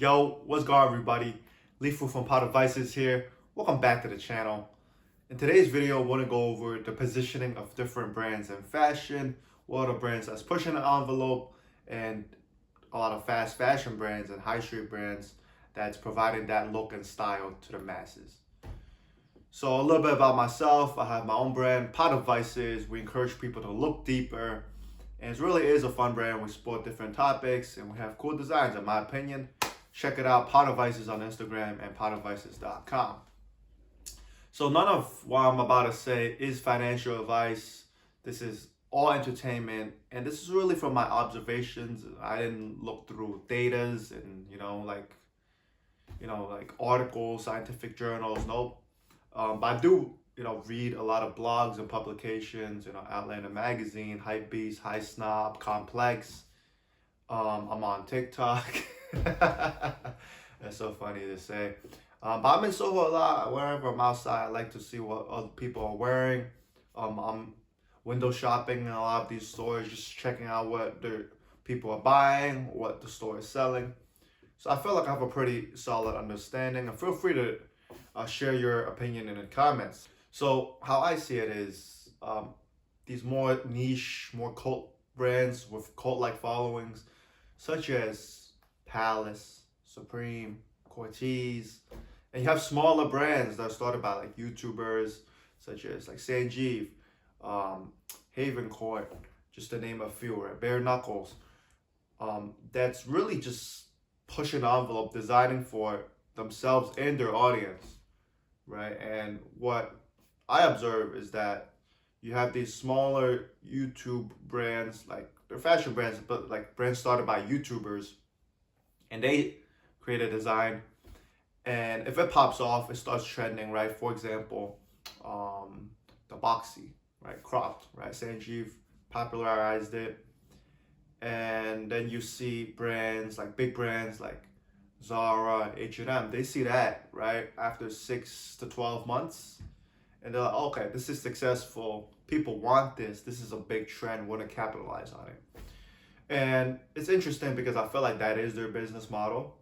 Yo, what's going on, everybody? Lethal from Pot of Vices here. Welcome back to the channel. In today's video, I want to go over the positioning of different brands in fashion, what are the brands that's pushing the envelope, and a lot of fast fashion brands and high street brands that's providing that look and style to the masses. So a little bit about myself. I have my own brand, Pot of Vices. We encourage people to look deeper, and it really is a fun brand. We support different topics and we have cool designs, in my opinion. Check it out, Pot of Vices on Instagram and potofvices.com. So none of what I'm about to say is financial advice. This is all entertainment, and this is really from my observations. I didn't look through datas and like articles, scientific journals. Nope. But I do read a lot of blogs and publications. Outlander Magazine, Hypebeast, High Snob, Complex. I'm on TikTok. That's so funny to say. But I'm in Soho a lot. Wherever I'm outside, I like to see what other people are wearing. I'm window shopping in a lot of these stores, just checking out what the people are buying, what the store is selling. So I feel like I have a pretty solid understanding. And feel free to share your opinion in the comments. So how I see it is these more niche, more cult brands with cult-like followings, such as Palace, Supreme, Cortez, and you have smaller brands that are started by like YouTubers such as like Sanjeev, Haven Court, just to name a few, right? Bare Knuckles. That's really just pushing the envelope, designing for themselves and their audience, right? And what I observe is that you have these smaller YouTube brands, like they're fashion brands, but like brands started by YouTubers, and they create a design, and if it pops off, it starts trending, right? For example, the boxy, right? Cropped, right? Sanjeev popularized it, and then you see brands like big brands like Zara, H&M. They see that, right, after 6 to 12 months, and they're like, okay, this is successful. People want this. This is a big trend. Want to capitalize on it. And it's interesting because I feel like that is their business model,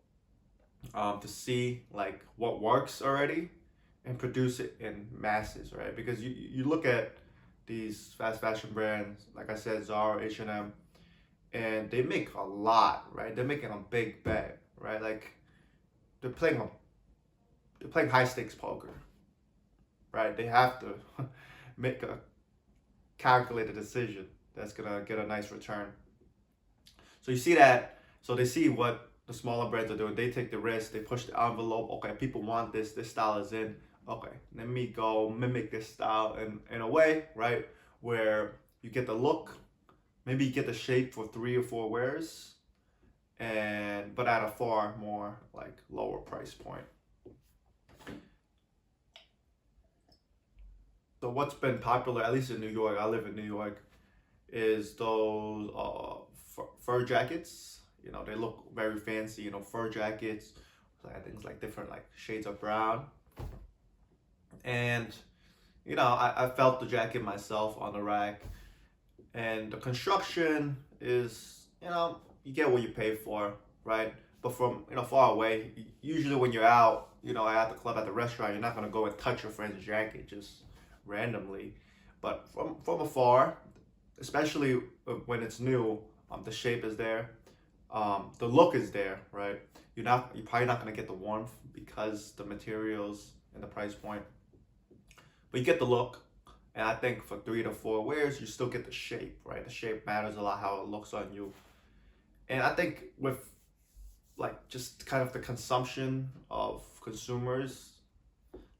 to see like what works already and produce it in masses, right? Because you look at these fast fashion brands, like I said, Zara, H&M, and they make a lot, right? They're making a big bet, right? Like they're playing high stakes poker, right? They have to make a calculated decision that's gonna get a nice return. So you see that, so they see what the smaller brands are doing. They take the risk, they push the envelope. Okay, people want this style is in. Okay, let me go mimic this style in a way, right? Where you get the look, maybe you get the shape for 3 or 4 wears, but at a far more like lower price point. So what's been popular, at least in New York, I live in New York, is those fur jackets. They look very fancy. Fur jackets. I think it's like different like shades of brown. And I felt the jacket myself on the rack, and the construction is you get what you pay for, right? But from far away, usually when you're out, at the club, at the restaurant, you're not gonna go and touch your friend's jacket just randomly. But from afar, especially when it's new, the shape is there, the look is there, right? You're probably not gonna get the warmth because the materials and the price point, but you get the look. And I think for 3 to 4 wears, you still get the shape, right? The shape matters a lot, how it looks on you. And I think with like just kind of the consumption of consumers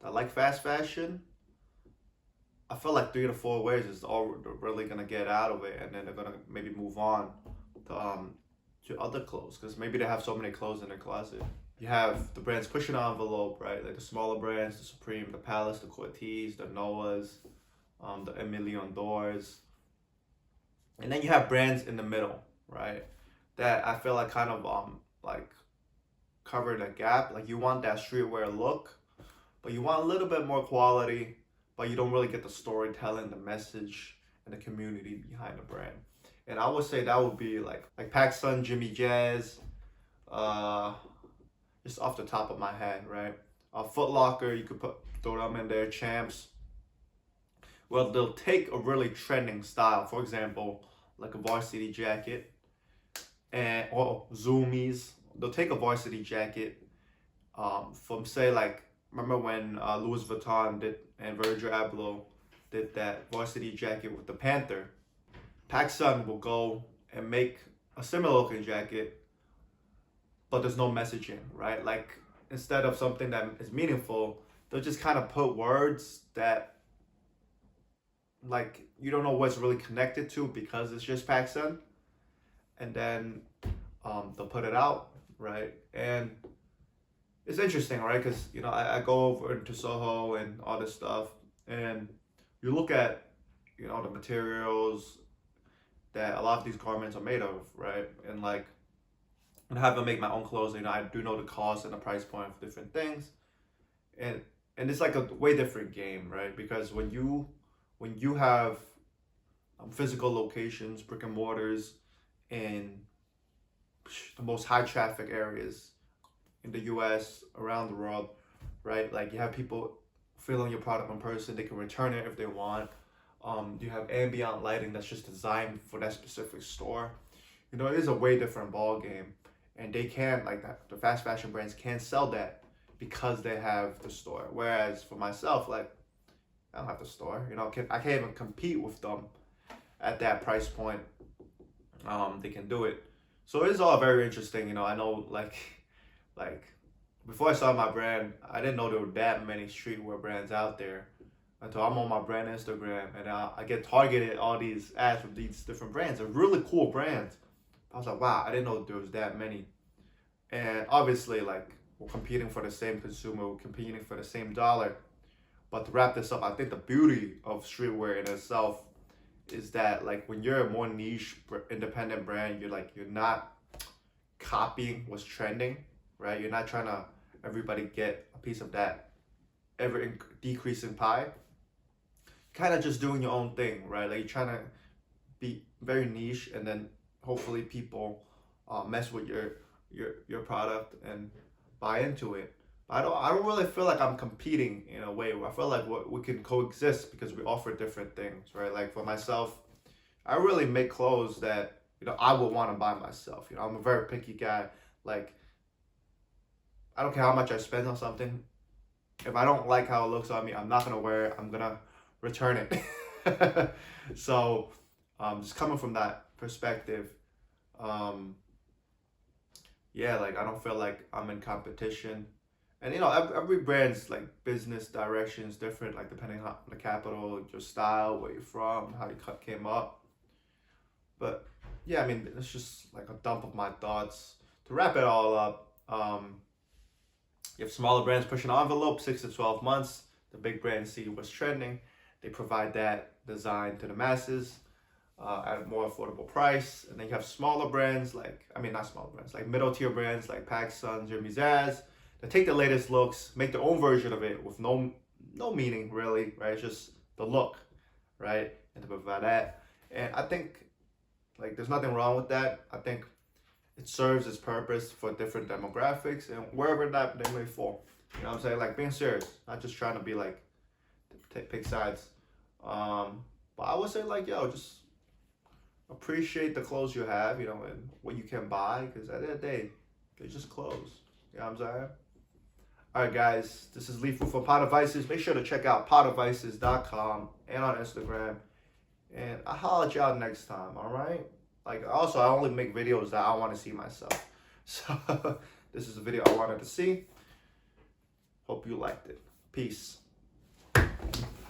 that like fast fashion, I feel like 3 to 4 wears is all they're really gonna get out of it, and then they're gonna maybe move on to other clothes, because maybe they have so many clothes in their closet. You have the brands pushing the envelope, right? Like the smaller brands, the Supreme, the Palace, the Cortez, the Noahs, the Emilion Doors, and then you have brands in the middle, right? That I feel like kind of like cover the gap. Like you want that streetwear look, but you want a little bit more quality, but you don't really get the storytelling, the message, and the community behind the brand. And I would say that would be like PacSun, Jimmy Jazz, just off the top of my head, right? Foot Locker, you could throw them in there. Champs. Well, they'll take a really trending style, for example, like a varsity jacket, and or Zoomies. They'll take a varsity jacket, from say like, remember when Louis Vuitton did and Virgil Abloh did that varsity jacket with the Panther. PacSun will go and make a similar looking jacket, but there's no messaging, right? Like, instead of something that is meaningful, they'll just kind of put words that, like, you don't know what's really connected to because it's just PacSun, and then they'll put it out, right? And it's interesting, right? Because I go over into Soho and all this stuff, and you look at the materials that a lot of these garments are made of, right? And like, and have to make my own clothes. I do know the cost and the price point of different things, and it's like a way different game, right? Because when you have physical locations, brick and mortars, in the most high traffic areas in the U.S., around the world, right? Like, you have people feeling your product in person. They can return it if they want. You have ambient lighting that's just designed for that specific store. It is a way different ball game, and they can, like, the fast fashion brands can sell that because they have the store. Whereas for myself, like, I don't have the store. I can't even compete with them at that price point. They can do it. So it's all very interesting. I know, like before I started my brand, I didn't know there were that many streetwear brands out there until I'm on my brand Instagram, and I get targeted all these ads from these different brands. They're really cool brands. I was like, wow, I didn't know there was that many. And obviously, like, we're competing for the same consumer, we're competing for the same dollar. But to wrap this up, I think the beauty of streetwear in itself is that, like, when you're a more niche independent brand, you're not copying what's trending, right? You're not trying to everybody get a piece of that ever decreasing pie. Kind of just doing your own thing, right? Like, you're trying to be very niche, and then hopefully people mess with your product and buy into it. I don't really feel like I'm competing in a way. I feel like we can coexist because we offer different things, right? Like, for myself, I really make clothes that I would want to buy myself. I'm a very picky guy. Like, I don't care how much I spend on something. If I don't like how it looks on me, I'm not gonna wear it. I'm gonna return it. So, just coming from that perspective, yeah, like, I don't feel like I'm in competition. And every brand's like business direction is different, like depending on the capital, your style, where you're from, how you came up. But yeah, I mean, it's just like a dump of my thoughts. To wrap it all up, you have smaller brands pushing the envelope, 6 to 12 months. The big brands see what's trending. They provide that design to the masses at a more affordable price. And then you have smaller brands not smaller brands, like middle tier brands like PacSun, Jimmy Zaz. They take the latest looks, make their own version of it with no meaning really, right? It's just the look, right? And to provide that. And I think, like, there's nothing wrong with that. I think it serves its purpose for different demographics and wherever that they may fall. You know what I'm saying? Like, being serious, not just trying to be like pick sides. But I would say, like, just appreciate the clothes you have, and what you can buy, because at the end of the day, they're just clothes. You know what I'm saying? All right, guys, this is Lee Fu from Pot of Vices. Make sure to check out potofvices.com and on Instagram. And I'll holler at y'all next time, all right? Like, also, I only make videos that I want to see myself. So, this is a video I wanted to see. Hope you liked it. Peace.